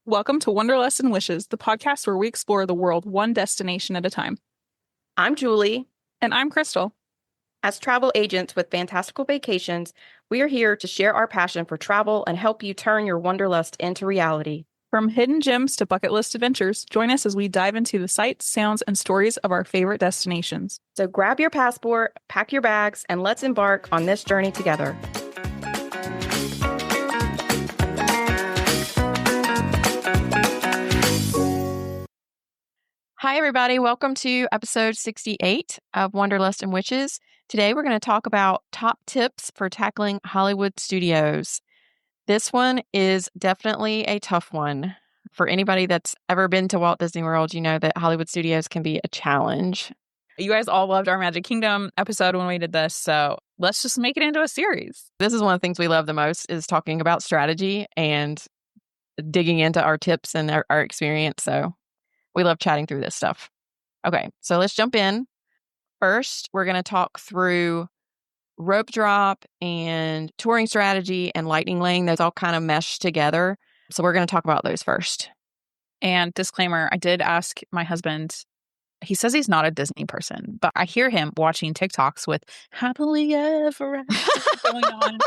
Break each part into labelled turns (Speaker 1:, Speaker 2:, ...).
Speaker 1: Welcome to Wanderlust and Wishes, the podcast where we explore the world one destination at a time.
Speaker 2: I'm Julie.
Speaker 1: And I'm Krystle.
Speaker 2: As travel agents with Fantastical Vacations, we are here to share our passion for travel and help you turn your wanderlust into reality.
Speaker 1: From hidden gems to bucket list adventures, join us as we dive into the sights, sounds, and stories of our favorite destinations.
Speaker 2: So grab your passport, pack your bags, and let's embark on this journey together. Hi, everybody. Welcome to episode 68 of Wanderlust and Witches. Today, we're going to talk about top tips for tackling Hollywood studios. This one is definitely a tough one. For anybody that's ever been to Walt Disney World, you know that Hollywood studios can be a challenge.
Speaker 1: You guys all loved our Magic Kingdom episode when we did this, so let's just make it into a series.
Speaker 2: This is one of the things we love the most is talking about strategy and digging into our tips and our experience. So we love chatting through this stuff. Okay, so let's jump in. First, we're going to talk through rope drop and touring strategy and lightning lane. Those all kind of mesh together. So we're going to talk about those first.
Speaker 1: And disclaimer, I did ask my husband, he says he's not a Disney person, but I hear him watching TikToks with happily ever after going on.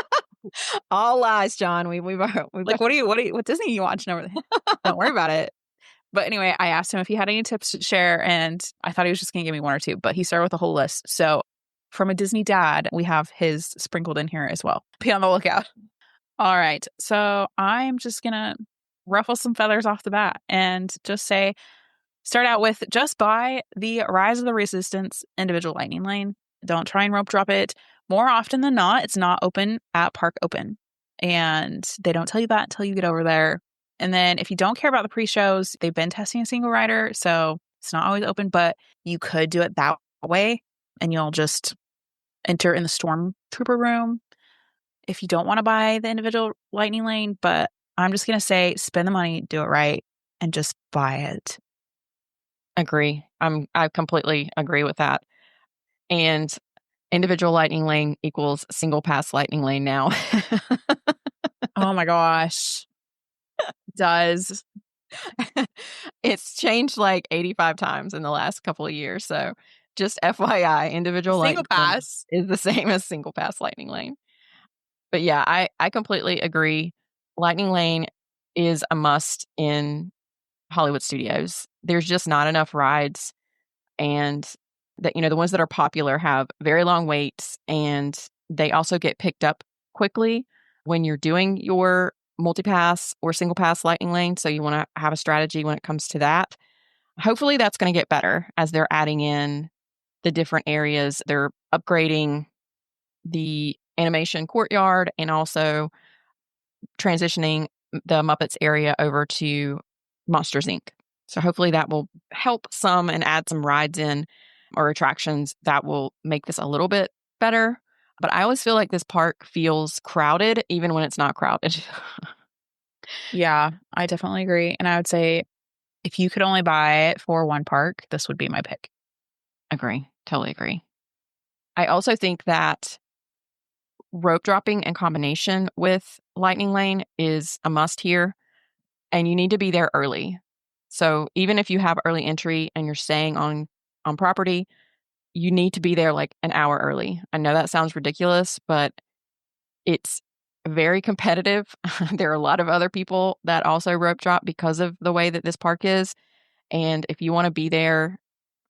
Speaker 2: All lies, John. We've
Speaker 1: like, what Disney are you watching over there? Don't worry about it. But anyway, I asked him if he had any tips to share, and I thought he was just going to give me one or two, but he started with a whole list. So from a Disney dad, we have his sprinkled in here as well. Be on the lookout. All right. So I'm just going to ruffle some feathers off the bat and just say, start out with just buy the Rise of the Resistance individual lightning lane. Don't try and rope drop it. More often than not, it's not open at Park Open. And they don't tell you that until you get over there. And then if you don't care about the pre-shows, they've been testing a single rider, so it's not always open, but you could do it that way, and you'll just enter in the Stormtrooper room if you don't want to buy the individual lightning lane. But I'm just going to say spend the money, do it right, and just buy it.
Speaker 2: Agree. I completely agree with that. And individual lightning lane equals single pass lightning lane now.
Speaker 1: Oh my gosh. Does.
Speaker 2: It's changed like 85 times in the last couple of years. So just FYI, individual
Speaker 1: single pass
Speaker 2: is the same as single pass lightning lane. But yeah, I completely agree. Lightning lane is a must in Hollywood studios. There's just not enough rides, and that, the ones that are popular have very long waits, and they also get picked up quickly when you're doing your multi-pass or single pass lightning lane. So you want to have a strategy when it comes to that. Hopefully that's going to get better as they're adding in the different areas. They're upgrading the animation courtyard and also transitioning the Muppets area over to Monsters, Inc. So hopefully that will help some and add some rides in or attractions that will make this a little bit better. But I always feel like this park feels crowded even when it's not crowded.
Speaker 1: Yeah, I definitely agree. And I would say if you could only buy it for one park, this would be my pick.
Speaker 2: Agree. Totally agree. I also think that rope dropping in combination with lightning lane is a must here. And you need to be there early. So even if you have early entry and you're staying on property, you need to be there like an hour early. I know that sounds ridiculous, but it's very competitive. There are a lot of other people that also rope drop because of the way that this park is. And if you want to be there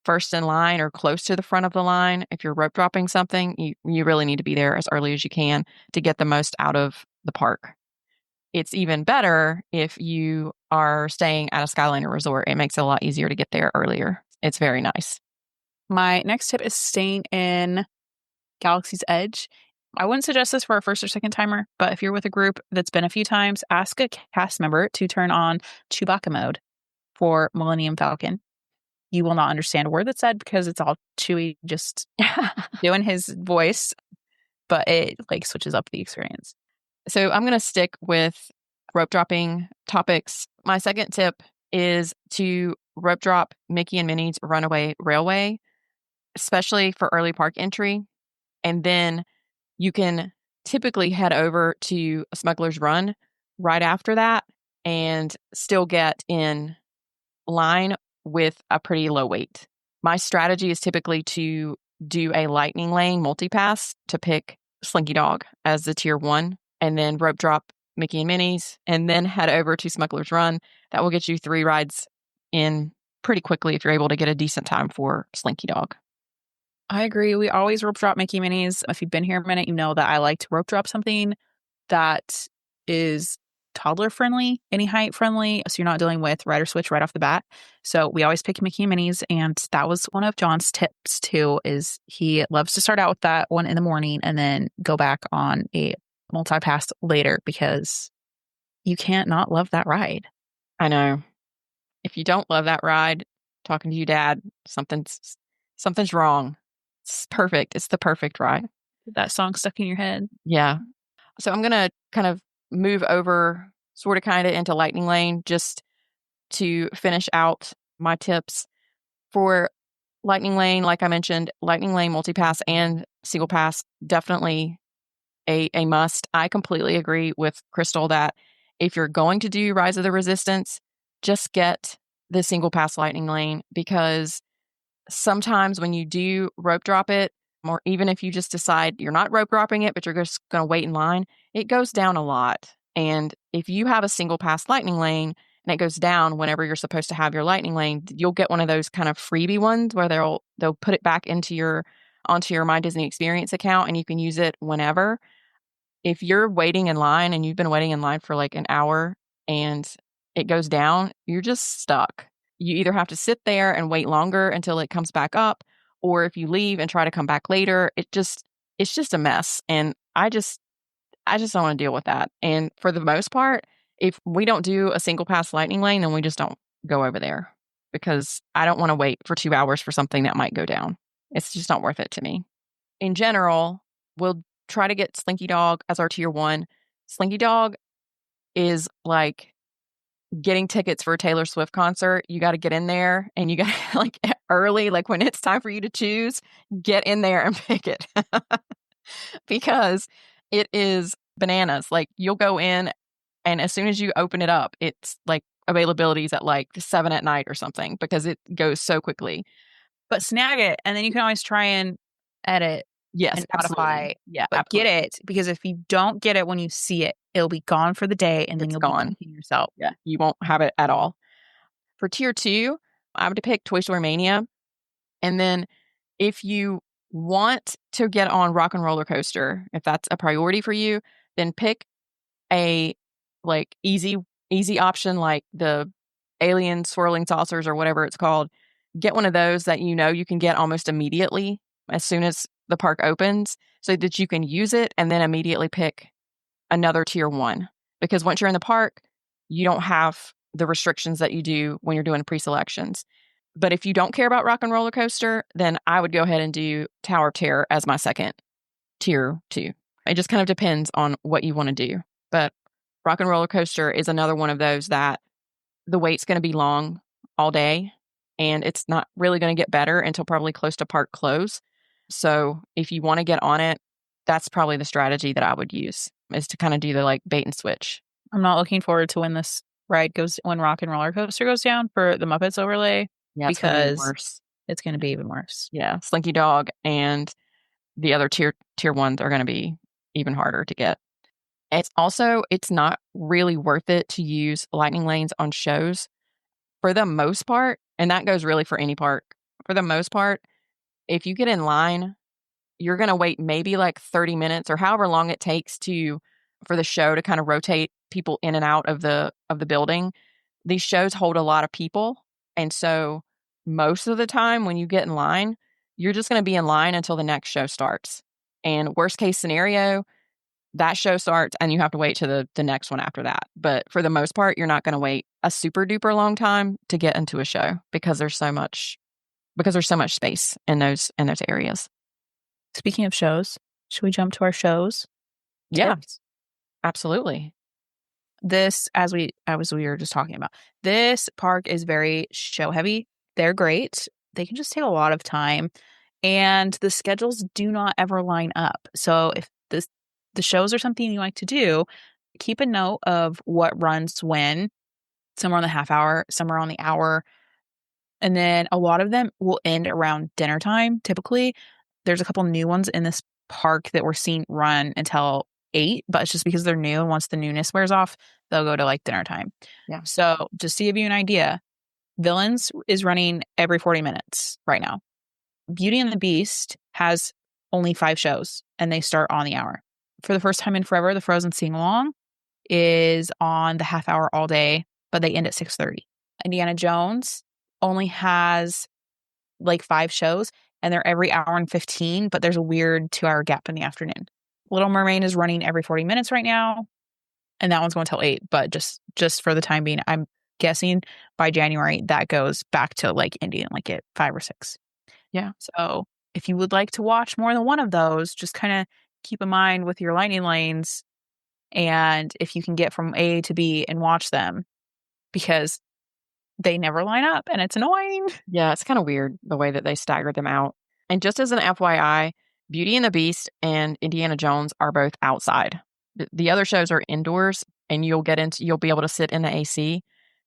Speaker 2: first in line or close to the front of the line, if you're rope dropping something, you really need to be there as early as you can to get the most out of the park. It's even better if you are staying at a Skyliner resort. It makes it a lot easier to get there earlier. It's very nice.
Speaker 1: My next tip is staying in Galaxy's Edge. I wouldn't suggest this for a first or second timer, but if you're with a group that's been a few times, ask a cast member to turn on Chewbacca mode for Millennium Falcon. You will not understand a word that's said because it's all Chewie just doing his voice, but it like switches up the experience.
Speaker 2: So I'm going to stick with rope dropping topics. My second tip is to rope drop Mickey and Minnie's Runaway Railway, especially for early park entry. And then you can typically head over to Smuggler's Run right after that and still get in line with a pretty low wait. My strategy is typically to do a lightning lane multipass to pick Slinky Dog as the tier 1, and then rope drop Mickey and Minnie's, and then head over to Smuggler's Run. That will get you 3 rides in pretty quickly if you're able to get a decent time for Slinky Dog.
Speaker 1: I agree. We always rope drop Mickey Minis. If you've been here a minute, you know that I like to rope drop something that is toddler friendly, any height friendly, so you're not dealing with rider switch right off the bat. So we always pick Mickey Minis, and that was one of John's tips too, is he loves to start out with that one in the morning and then go back on a multi-pass later because you can't not love that ride.
Speaker 2: I know. If you don't love that ride, talking to you, Dad, something's wrong. It's perfect. It's the perfect ride.
Speaker 1: That song stuck in your head.
Speaker 2: Yeah. So I'm going to kind of move over sort of kind of into Lightning Lane just to finish out my tips. For Lightning Lane, like I mentioned, Lightning Lane multipass and single pass, definitely a must. I completely agree with Krystle that if you're going to do Rise of the Resistance, just get the single pass Lightning Lane, because sometimes when you do rope drop it, or even if you just decide you're not rope dropping it, but you're just going to wait in line, it goes down a lot. And if you have a single pass lightning lane and it goes down whenever you're supposed to have your lightning lane, you'll get one of those kind of freebie ones where they'll put it back onto your My Disney Experience account and you can use it whenever. If you're waiting in line and you've been waiting in line for like an hour and it goes down, you're just stuck. You either have to sit there and wait longer until it comes back up, or if you leave and try to come back later, it's just a mess. And I just don't want to deal with that. And for the most part, if we don't do a single pass lightning lane, then we just don't go over there, because I don't want to wait for 2 hours for something that might go down. It's just not worth it to me. In general, we'll try to get Slinky Dog as our tier 1. Slinky Dog is like getting tickets for a Taylor Swift concert. You got to get in there and you got to like early, like when it's time for you to choose, get in there and pick it. Because it is bananas. Like you'll go in and as soon as you open it up, it's like availability is at like 7 at night or something, because it goes so quickly.
Speaker 1: But snag it, and then you can always try and edit
Speaker 2: Yes,
Speaker 1: and modify.
Speaker 2: absolutely. Yeah,
Speaker 1: But
Speaker 2: absolutely.
Speaker 1: get it, because if you don't get it when you see it, it'll be gone for the day, and then
Speaker 2: It's
Speaker 1: you'll
Speaker 2: gone.
Speaker 1: be kicking yourself.
Speaker 2: Yeah, you won't have it at all. For tier 2, I would pick Toy Story Mania. And then if you want to get on Rock and Roller Coaster, if that's a priority for you, then pick a like easy option, like the alien swirling saucers or whatever it's called. Get one of those that you know you can get almost immediately as soon as the park opens, so that you can use it and then immediately pick another tier 1. Because once you're in the park, you don't have the restrictions that you do when you're doing pre-selections. But if you don't care about Rock and Roller Coaster, then I would go ahead and do Tower of Terror as my second tier 2. It just kind of depends on what you want to do. But Rock and Roller Coaster is another one of those that the wait's going to be long all day, and it's not really going to get better until probably close to park close. So if you want to get on it, that's probably the strategy that I would use, is to kind of do the like bait and switch.
Speaker 1: I'm not looking forward to when this ride goes, when Rock and Roller Coaster goes down for the Muppets overlay,
Speaker 2: Yeah, it's going to be even
Speaker 1: because
Speaker 2: worse.
Speaker 1: it's going to be even worse.
Speaker 2: Yeah, Slinky Dog and the other tier 1s are going to be even harder to get. It's not really worth it to use lightning lanes on shows for the most part, and that goes really for any park. For the most part, if you get in line, you're going to wait maybe like 30 minutes or however long it takes for the show to kind of rotate people in and out of the building. These shows hold a lot of people, and so most of the time when you get in line, you're just going to be in line until the next show starts. And worst case scenario, that show starts and you have to wait to the next one after that. But for the most part, you're not going to wait a super duper long time to get into a show, because there's so much space in those areas.
Speaker 1: Speaking of shows, should we jump to our shows?
Speaker 2: Yeah,
Speaker 1: Tips?
Speaker 2: absolutely.
Speaker 1: This, as we were just talking about, this park is very show heavy. They're great. They can just take a lot of time, and the schedules do not ever line up. So if the shows are something you like to do, keep a note of what runs when. Some are on the half hour, some are on the hour. And then a lot of them will end around dinner time, typically. There's a couple new ones in this park that we're seeing run until 8, but it's just because they're new. And once the newness wears off, they'll go to like dinner time.
Speaker 2: Yeah.
Speaker 1: So just to give you an idea, Villains is running every 40 minutes right now. Beauty and the Beast has only 5 shows and they start on the hour. For the first time in forever, the Frozen Sing Along is on the half hour all day, but they end at 6:30. Indiana Jones only has like 5 shows and they're every hour and 15, but there's a weird 2-hour gap in the afternoon. Little Mermaid is running every 40 minutes right now, and that one's going till 8, but just for the time being, I'm guessing by January that goes back to like Indian, like at 5 or 6.
Speaker 2: Yeah.
Speaker 1: So if you would like to watch more than one of those, just kind of keep in mind with your lightning lanes and if you can get from A to B and watch them because they never line up and it's annoying.
Speaker 2: Yeah, it's kind of weird the way that they staggered them out. And just as an FYI, Beauty and the Beast and Indiana Jones are both outside. The other shows are indoors and you'll be able to sit in the AC.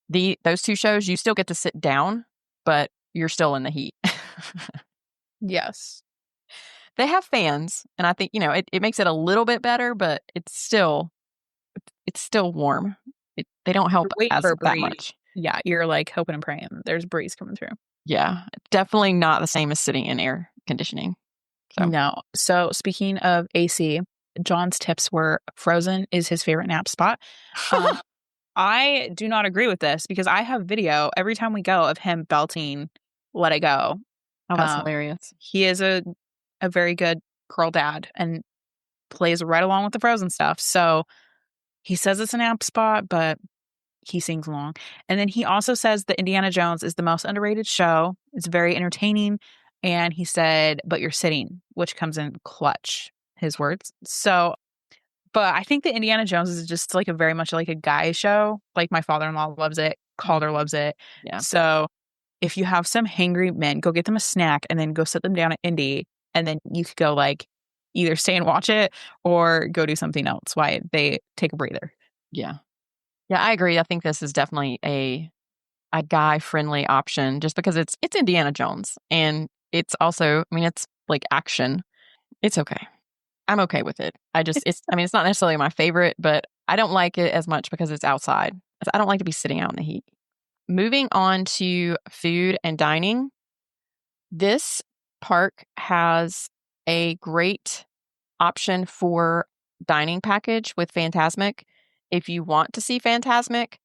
Speaker 2: Those 2 shows you still get to sit down, but you're still in the heat.
Speaker 1: Yes.
Speaker 2: They have fans, and I think, it makes it a little bit better, but it's still warm. They don't help
Speaker 1: You're waiting
Speaker 2: as
Speaker 1: for a
Speaker 2: that
Speaker 1: breeze.
Speaker 2: much.
Speaker 1: Yeah, you're like hoping and praying. There's a breeze coming through.
Speaker 2: Yeah, definitely not the same as sitting in air conditioning. So
Speaker 1: No. So speaking of AC, John's tips were Frozen is his favorite nap spot. I do not agree with this because I have video every time we go of him belting Let It Go.
Speaker 2: oh, that's hilarious.
Speaker 1: He is a very good girl dad and plays right along with the Frozen stuff. So he says it's an app spot, but he sings along. And then he also says that Indiana Jones is the most underrated show. It's very entertaining. And he said, but you're sitting, which comes in clutch, his words. So, but I think that Indiana Jones is just like a very much like a guy show. Like my father-in-law loves it. Calder loves it.
Speaker 2: Yeah.
Speaker 1: So if you have some hangry men, go get them a snack and then go sit them down at Indy. And then you could go like either stay and watch it or go do something else while they take a breather.
Speaker 2: Yeah. Yeah, I agree. I think this is definitely a guy friendly option just because it's Indiana Jones and it's also, it's like action. It's okay. I'm okay with it. It's not necessarily my favorite, but I don't like it as much because it's outside. I don't like to be sitting out in the heat. Moving on to food and dining. This park has a great option for dining package with Fantasmic. If you want to see Fantasmic,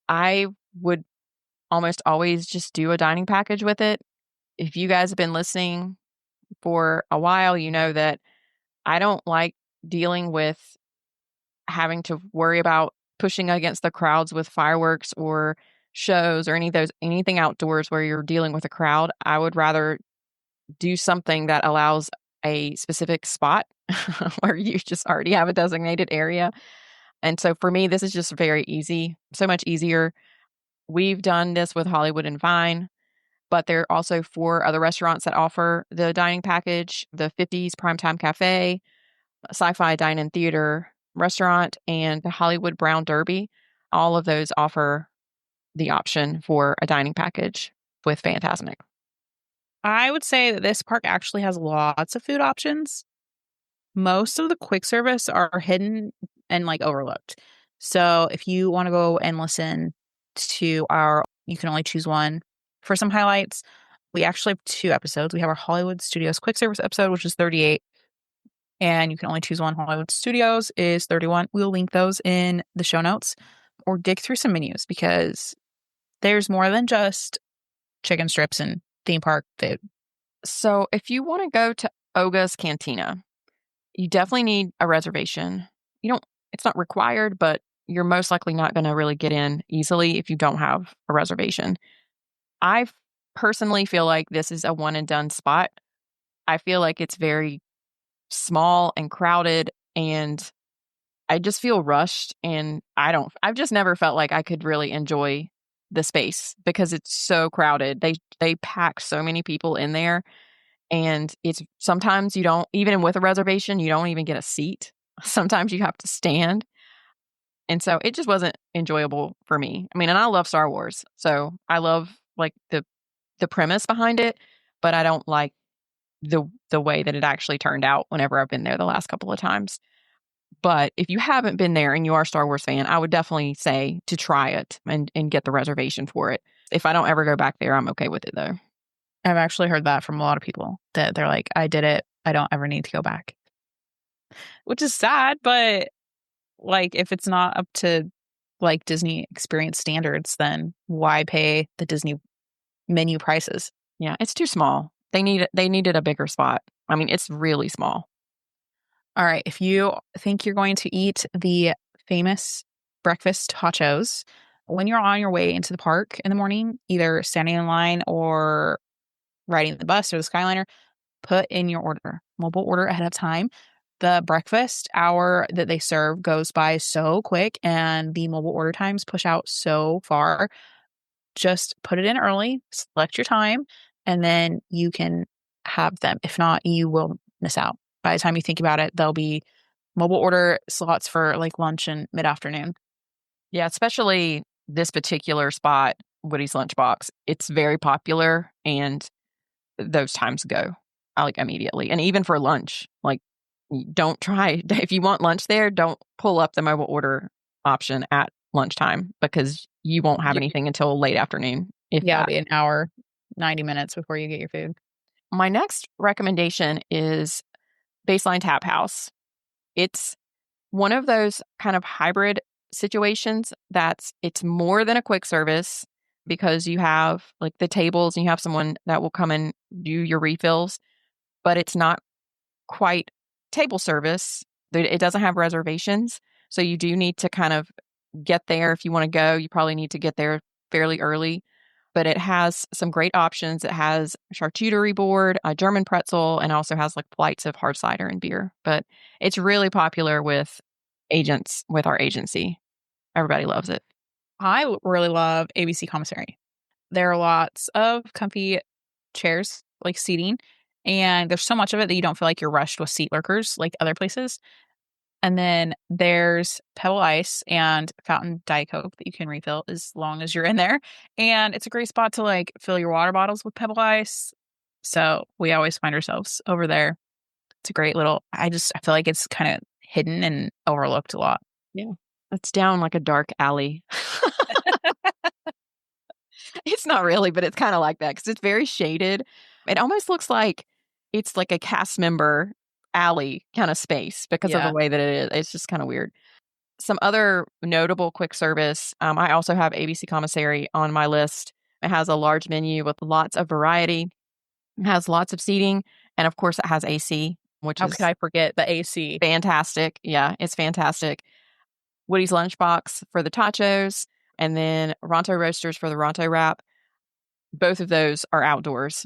Speaker 2: I would almost always just do a dining package with it. If you guys have been listening for a while, you know that I don't like dealing with having to worry about pushing against the crowds with fireworks or shows or anything outdoors where you're dealing with a crowd. I would rather do something that allows a specific spot where you just already have a designated area. And so for me, this is just very easy, so much easier. We've done this with Hollywood and Vine, but there are also 4 other restaurants that offer the dining package: the 50s Primetime Cafe, Sci-Fi Dine-In Theater Restaurant, and the Hollywood Brown Derby. All of those offer the option for a dining package with Fantasmic.
Speaker 1: I would say that this park actually has lots of food options. Most of the quick service are hidden and like overlooked. So if you want to go and listen to our You Can Only Choose One for some highlights, we actually have 2 episodes. We have our Hollywood Studios quick service episode, which is 38. And You Can Only Choose One Hollywood Studios is 31. We'll link those in the show notes or dig through some menus because there's more than just chicken strips and theme park food.
Speaker 2: So if you want to go to Oga's Cantina, you definitely need a reservation. It's not required, but you're most likely not going to really get in easily if you don't have a reservation. I personally feel like this is a one and done spot. I feel like it's very small and crowded and I just feel rushed and I've just never felt like I could really enjoy the space because it's so crowded. They pack so many people in there and it's sometimes you don't, even with a reservation, you don't even get a seat. Sometimes you have to stand. And so it just wasn't enjoyable for me. I mean, and I love Star Wars. So I love like the premise behind it, but I don't like the way that it actually turned out whenever I've been there the last couple of times. But if you haven't been there and you are a Star Wars fan, I would definitely say to try it and get the reservation for it. If I don't ever go back there, I'm okay with it though.
Speaker 1: I've actually heard that from a lot of people that they're like, I did it. I don't ever need to go back, which is sad. But like, if it's not up to like Disney experience standards, then why pay the Disney menu prices?
Speaker 2: Yeah, it's too small. They needed a bigger spot. I mean, it's really small.
Speaker 1: All right. If you think you're going to eat the famous breakfast tachos, when you're on your way into the park in the morning, either standing in line or riding the bus or the Skyliner, put in your order. Mobile order ahead of time. The breakfast hour that they serve goes by so quick and the mobile order times push out so far. Just put it in early, select your time, and then you can have them. If not, you will miss out. By the time you think about it, there'll be mobile order slots for like lunch and mid-afternoon.
Speaker 2: Yeah, especially this particular spot, Woody's Lunchbox. It's very popular and those times go like immediately. And even for lunch, like don't try if you want lunch there, don't pull up the mobile order option at lunchtime because you won't have
Speaker 1: Y-
Speaker 2: anything until late afternoon, if
Speaker 1: Yeah, it'll
Speaker 2: that.
Speaker 1: be an hour, 90 minutes before you get your food.
Speaker 2: My next recommendation is Baseline Tap House. It's one of those kind of hybrid situations it's more than a quick service because you have like the tables and you have someone that will come and do your refills, but it's not quite table service. It doesn't have reservations. So you do need to kind of get there. If you want to go, you probably need to get there fairly early. But it has some great options. It has a charcuterie board, a German pretzel, and also has like flights of hard cider and beer. But it's really popular with agents with our agency. Everybody loves it.
Speaker 1: I really love ABC Commissary. There are lots of comfy chairs, like seating, and there's so much of it that you don't feel like you're rushed with seat lurkers like other places. And then there's Pebble Ice and Fountain Diet Coke that you can refill as long as you're in there. And it's a great spot to like fill your water bottles with Pebble Ice. So we always find ourselves over there. It's a great little, I feel like it's kind of hidden and overlooked a lot.
Speaker 2: Yeah. It's down like a dark alley. It's not really, but it's kind of like that because it's very shaded. It almost looks like it's like a cast member alley kind of space because of the
Speaker 1: Yeah.
Speaker 2: way that it is. It's just kind of weird. Some other notable quick service. I also have ABC Commissary on my list. It has a large menu with lots of variety. It has lots of seating, and of course, it has AC, which
Speaker 1: How
Speaker 2: is
Speaker 1: could I forget the AC?
Speaker 2: fantastic. Yeah, it's fantastic. Woody's Lunchbox for the tachos, and then Ronto Roasters for the Ronto Wrap. Both of those are outdoors.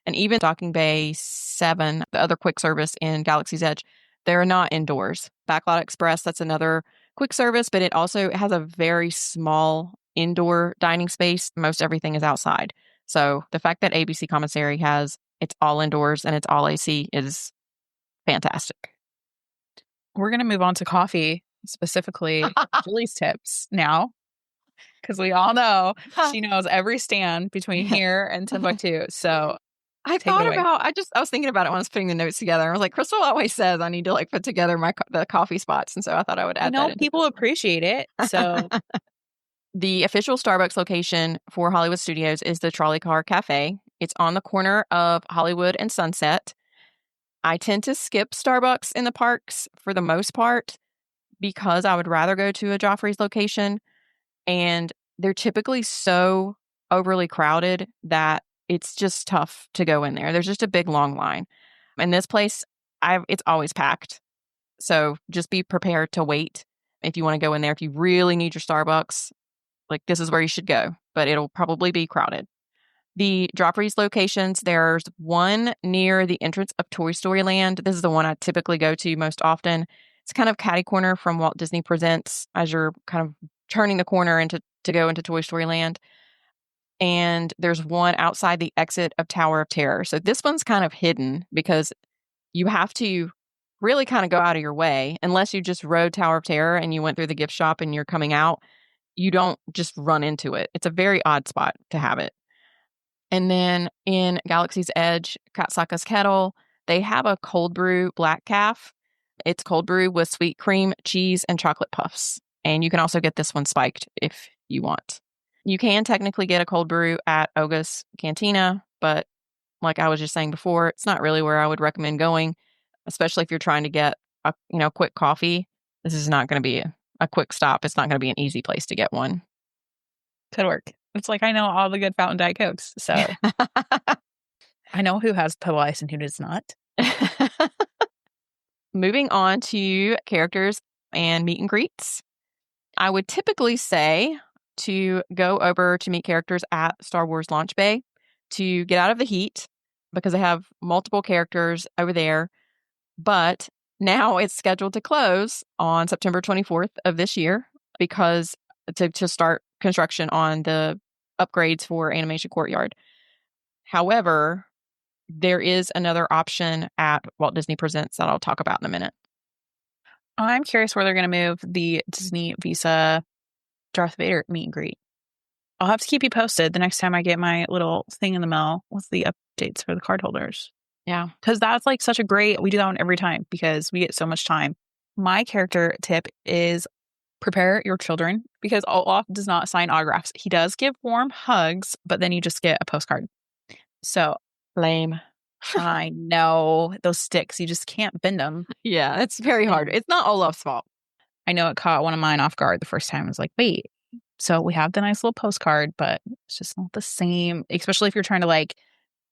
Speaker 2: And even Docking Bay 7, the other quick service in Galaxy's Edge, they're not indoors. Backlot Express, that's another quick service, but it also has a very small indoor dining space. Most everything is outside. So the fact that ABC Commissary has it's all indoors and it's all AC is fantastic.
Speaker 1: We're going to move on to coffee, specifically Julie's tips now, because we all know she knows every stand between here and Timbuktu. So take it away.
Speaker 2: I was thinking about it when I was putting the notes together. I was like, Krystle always says I need to like put together the coffee spots. And so I thought I would add that in.
Speaker 1: People appreciate it. So
Speaker 2: The official Starbucks location for Hollywood Studios is the Trolley Car Cafe. It's on the corner of Hollywood and Sunset. I tend to skip Starbucks in the parks for the most part because I would rather go to a Joffrey's location. And they're typically so overly crowded that it's just tough to go in there. There's just a big long line. And this place, it's always packed. So just be prepared to wait if you want to go in there. If you really need your Starbucks, like this is where you should go, but it'll probably be crowded. The Joffrey's locations, there's one near the entrance of Toy Story Land. This is the one I typically go to most often. It's kind of catty corner from Walt Disney Presents as you're kind of turning the corner to go into Toy Story Land. And there's one outside the exit of Tower of Terror. So this one's kind of hidden because you have to really kind of go out of your way unless you just rode Tower of Terror and you went through the gift shop and you're coming out. You don't just run into it. It's a very odd spot to have it. And then in Galaxy's Edge, Katsaka's Kettle, they have a cold brew black calf. It's cold brew with sweet cream, cheese, and chocolate puffs. And you can also get this one spiked if you want. You can technically get a cold brew at Oga's Cantina, but like I was just saying before, it's not really where I would recommend going, especially if you're trying to get a quick coffee. This is not going to be a quick stop. It's not going to be an easy place to get one.
Speaker 1: Could work. It's like I know all the good Fountain Diet Cokes, so I know who has Pebble Ice and who does not.
Speaker 2: Moving on to characters and meet and greets. I would typically say to go over to meet characters at Star Wars Launch Bay to get out of the heat because they have multiple characters over there. But now it's scheduled to close on September 24th of this year because to start construction on the upgrades for Animation Courtyard. However, there is another option at Walt Disney Presents that I'll talk about in a minute.
Speaker 1: I'm curious where they're going to move the Disney Visa Darth Vader meet and greet. I'll have to keep you posted the next time I get my little thing in the mail with the updates for the card holders.
Speaker 2: Yeah.
Speaker 1: Because that's like such a great, we do that one every time because we get so much time. My character tip is prepare your children because Olaf does not sign autographs. He does give warm hugs, but then you just get a postcard. So
Speaker 2: lame.
Speaker 1: I know those sticks, you just can't bend them.
Speaker 2: Yeah, it's very hard. It's not Olaf's fault.
Speaker 1: I know it caught one of mine off guard the first time. I was like, wait, so we have the nice little postcard, but it's just not the same, especially if you're trying to like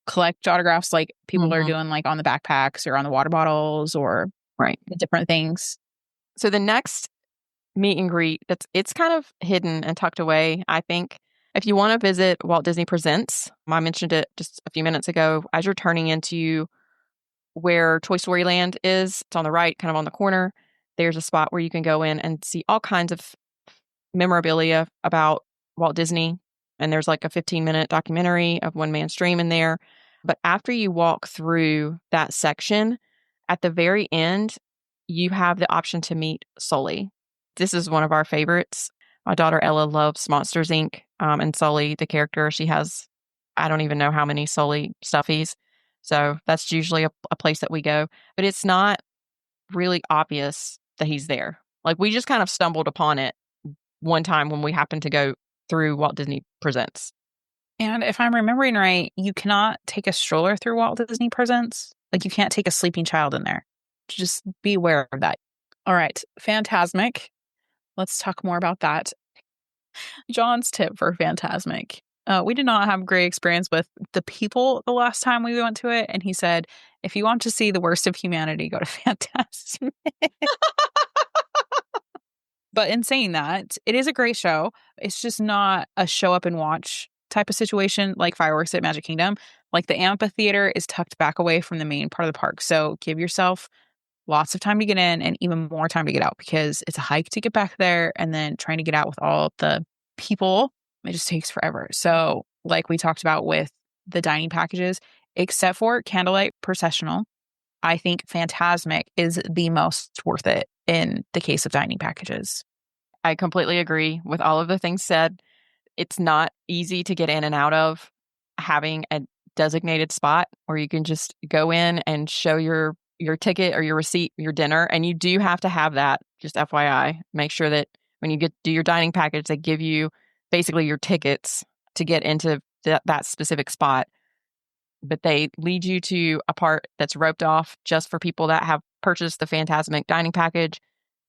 Speaker 1: collect autographs like people are doing like on the backpacks or on the water bottles or the different things.
Speaker 2: So the next meet and greet, it's kind of hidden and tucked away, I think. If you want to visit Walt Disney Presents, I mentioned it just a few minutes ago, as you're turning into where Toy Story Land is, it's on the right, kind of on the corner. There's a spot where you can go in and see all kinds of memorabilia about Walt Disney. And there's like a 15-minute documentary of One Man's Dream in there. But after you walk through that section, at the very end, you have the option to meet Sully. This is one of our favorites. My daughter Ella loves Monsters, Inc. And Sully, the character, she has, I don't even know how many Sully stuffies. So that's usually a place that we go. But it's not really obvious that he's there. Like we just kind of stumbled upon it one time when we happened to go through Walt Disney Presents.
Speaker 1: And if I'm remembering right, you cannot take a stroller through Walt Disney Presents. Like you can't take a sleeping child in there. Just be aware of that. All right, Fantasmic. Let's talk more about that. John's tip for Fantasmic. We did not have a great experience with the people the last time we went to it. And he said, if you want to see the worst of humanity, go to Fantasmic. But in saying that, it is a great show. It's just not a show up and watch type of situation like fireworks at Magic Kingdom. Like the amphitheater is tucked back away from the main part of the park. So give yourself lots of time to get in and even more time to get out because it's a hike to get back there and then trying to get out with all the people, it just takes forever. So like we talked about with the dining packages, except for Candlelight Processional, I think Fantasmic is the most worth it in the case of dining packages.
Speaker 2: I completely agree with all of the things said. It's not easy to get in and out of having a designated spot where you can just go in and show your ticket or your receipt, your dinner. And you do have to have that, just FYI. Make sure that when you do your dining package, they give you basically your tickets to get into that specific spot. But they lead you to a part that's roped off just for people that have purchased the Fantasmic dining package.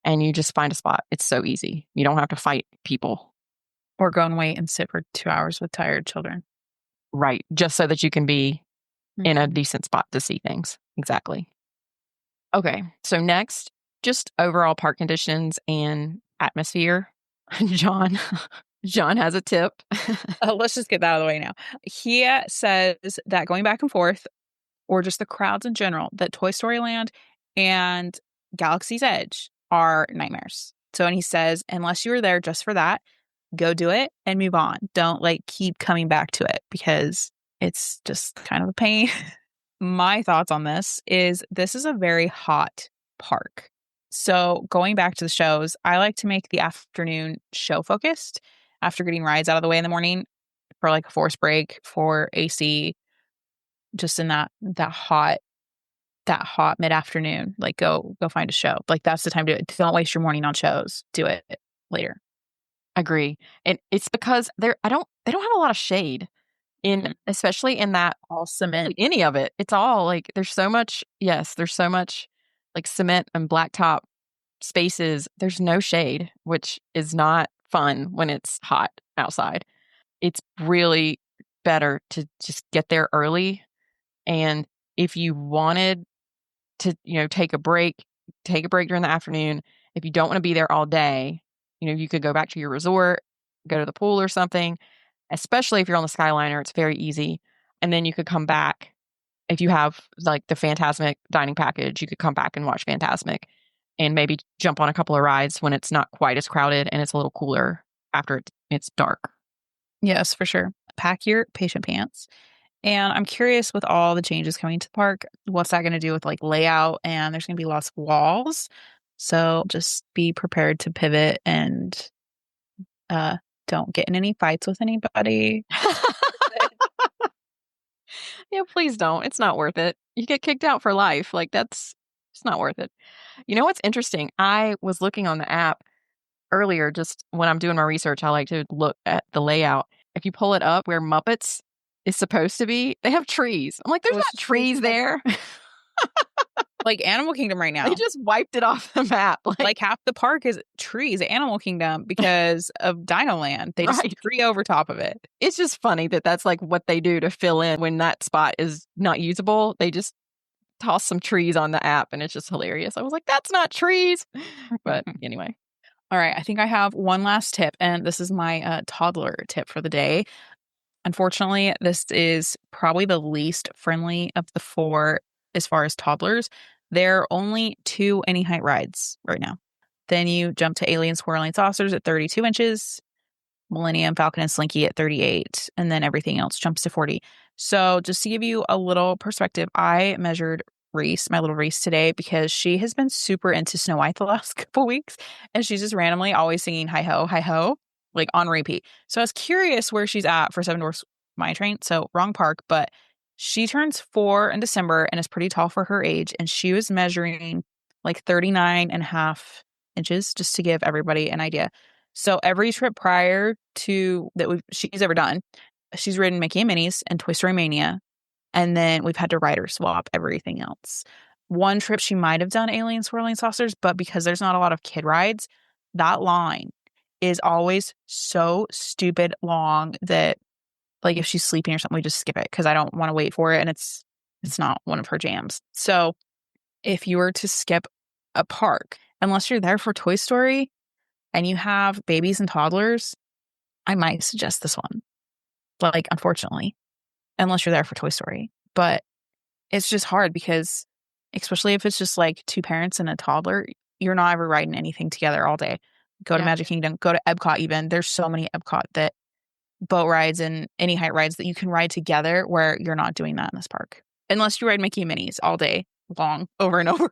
Speaker 2: And you just find a spot. It's so easy. You don't have to fight people.
Speaker 1: Or go and wait and sit for 2 hours with tired children.
Speaker 2: Right. Just so that you can be in a decent spot to see things. Exactly. Okay. So next, just overall park conditions and atmosphere. John has a tip.
Speaker 1: Let's just get that out of the way now. He says that going back and forth, or just the crowds in general, that Toy Story Land and Galaxy's Edge are nightmares. So, and he says, unless you were there just for that, go do it and move on. Don't like keep coming back to it because it's just kind of a pain. My thoughts on this is a very hot park. So going back to the shows, I like to make the afternoon show focused after getting rides out of the way in the morning for like a forced break for AC, just in that hot mid-afternoon. Like go find a show. Like that's the time to do it. Don't waste your morning on shows. Do it later.
Speaker 2: Agree. And it's because they don't have a lot of shade in,
Speaker 1: Mhm.
Speaker 2: especially in that,
Speaker 1: All cement.
Speaker 2: any of it. It's all like there's so much like cement and blacktop spaces. There's no shade, which is not fun when it's hot outside. It's really better to just get there early. And if you wanted to, take a break during the afternoon. If you don't want to be there all day, you could go back to your resort, go to the pool or something, especially if you're on the Skyliner, it's very easy. And then you could come back. If you have like the Fantasmic dining package, you could come back and watch Fantasmic and maybe jump on a couple of rides when it's not quite as crowded and it's a little cooler after it's dark.
Speaker 1: Yes, for sure. Pack your patient pants. And I'm curious with all the changes coming to the park, what's that going to do with like layout? And there's going to be lots of walls. So just be prepared to pivot and uh don't get in any fights with anybody.
Speaker 2: Yeah, please don't. It's not worth it. You get kicked out for life. Like it's not worth it. You know what's interesting? I was looking on the app earlier, just when I'm doing my research, I like to look at the layout. If you pull it up where Muppets is supposed to be, they have trees. I'm like,
Speaker 1: I
Speaker 2: there's
Speaker 1: was
Speaker 2: not
Speaker 1: just gonna
Speaker 2: trees
Speaker 1: say,
Speaker 2: there.
Speaker 1: like Animal Kingdom right
Speaker 2: They
Speaker 1: now.
Speaker 2: just wiped it off the map. Like,
Speaker 1: Like half the park is trees, Animal Kingdom, because of Dino Land. They just
Speaker 2: right.
Speaker 1: tree over top of it.
Speaker 2: It's just funny that that's like what they do to fill in when that spot is not usable. They just toss some trees on the app and it's just hilarious. I was like, that's not trees. But anyway.
Speaker 1: All right, I think I have one last tip, and this is my toddler tip for the day. Unfortunately, this is probably the least friendly of the four as far as toddlers. There are only two any height rides right now. Then you jump to Alien Swirling Saucers at 32 inches, Millennium Falcon and Slinky at 38, and then everything else jumps to 40. So, just to give you a little perspective, I measured Reese, my little Reese, today because she has been super into Snow White the last couple weeks, and she's just randomly always singing hi ho, like on repeat. So, I was curious where she's at for Seven Dwarfs Mine Train. So, wrong park, but she turns 4 in December and is pretty tall for her age, and she was measuring like 39 and a half inches, just to give everybody an idea. So every trip prior to that she's ever done, she's ridden Mickey and Minnie's and Toy Story Mania, and then we've had to rider swap everything else. One trip she might have done Alien Swirling Saucers, but because there's not a lot of kid rides, that line is always so stupid long that like if she's sleeping or something, we just skip it because I don't want to wait for it, and it's not one of her jams. So if you were to skip a park, unless you're there for Toy Story and you have babies and toddlers, I might suggest this one. Like, unfortunately, unless you're there for Toy Story. But it's just hard because, especially if it's just like two parents and a toddler, you're not ever riding anything together all day. Go to
Speaker 2: Yeah.
Speaker 1: Magic Kingdom, go to Epcot even. There's so many Epcot that boat rides and any height rides that you can ride together where you're not doing that in this park. Unless you ride Mickey and Minnie's all day long over and over.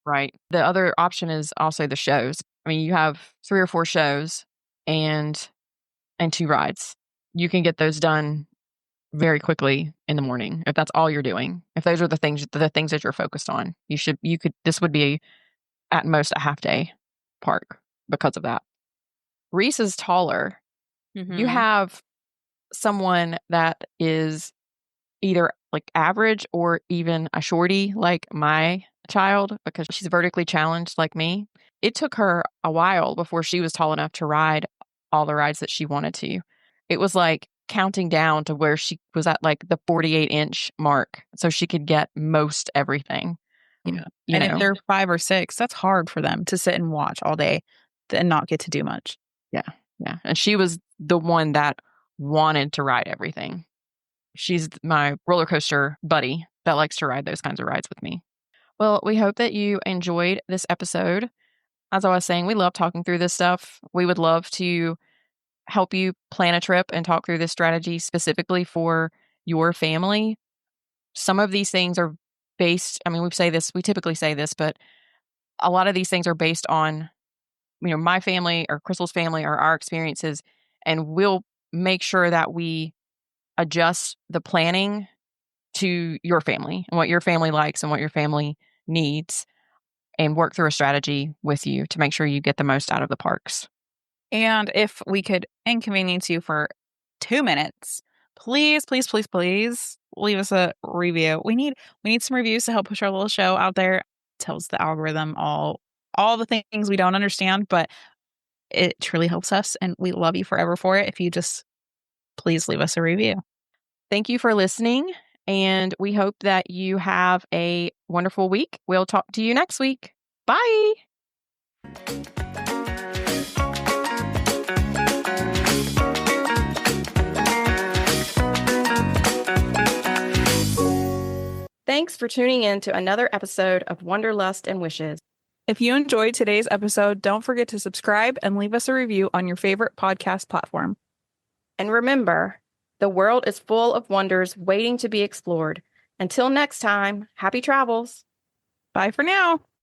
Speaker 2: Right. The other option is also the shows. I mean, you have 3 or 4 shows and 2 rides. You can get those done very quickly in the morning if that's all you're doing. If those are the things that you're focused on. This would be at most a half day park because of that. Reese is taller. You
Speaker 1: Mm-hmm.
Speaker 2: have someone that is either like average or even a shorty like my child because she's vertically challenged like me. It took her a while before she was tall enough to ride all the rides that she wanted to. It was like counting down to where she was at like the 48-inch mark so she could get most everything.
Speaker 1: Yeah.
Speaker 2: You
Speaker 1: And if
Speaker 2: know.
Speaker 1: they're 5 or 6, that's hard for them to sit and watch all day and not get to do much.
Speaker 2: Yeah. Yeah. And she was the one that wanted to ride everything. She's my roller coaster buddy that likes to ride those kinds of rides with me. Well, we hope that you enjoyed this episode. As I was saying, we love talking through this stuff. We would love to help you plan a trip and talk through this strategy specifically for your family. Some of these things are based, I mean, we typically say this, but a lot of these things are based on, my family or Krystle's family or our experiences, and we'll make sure that we adjust the planning to your family and what your family likes and what your family needs, and work through a strategy with you to make sure you get the most out of the parks.
Speaker 1: And if we could inconvenience you for 2 minutes, please, please, please, please leave us a review. We need some reviews to help push our little show out there. It tells the algorithm all the things we don't understand, but it truly helps us, and we love you forever for it. If you just please leave us a review.
Speaker 2: Thank you for listening, and we hope that you have a wonderful week. We'll talk to you next week. Bye. Thanks for tuning in to another episode of Wanderlust and Wishes.
Speaker 1: If you enjoyed today's episode, don't forget to subscribe and leave us a review on your favorite podcast platform.
Speaker 2: And remember, the world is full of wonders waiting to be explored. Until next time, happy travels.
Speaker 1: Bye for now.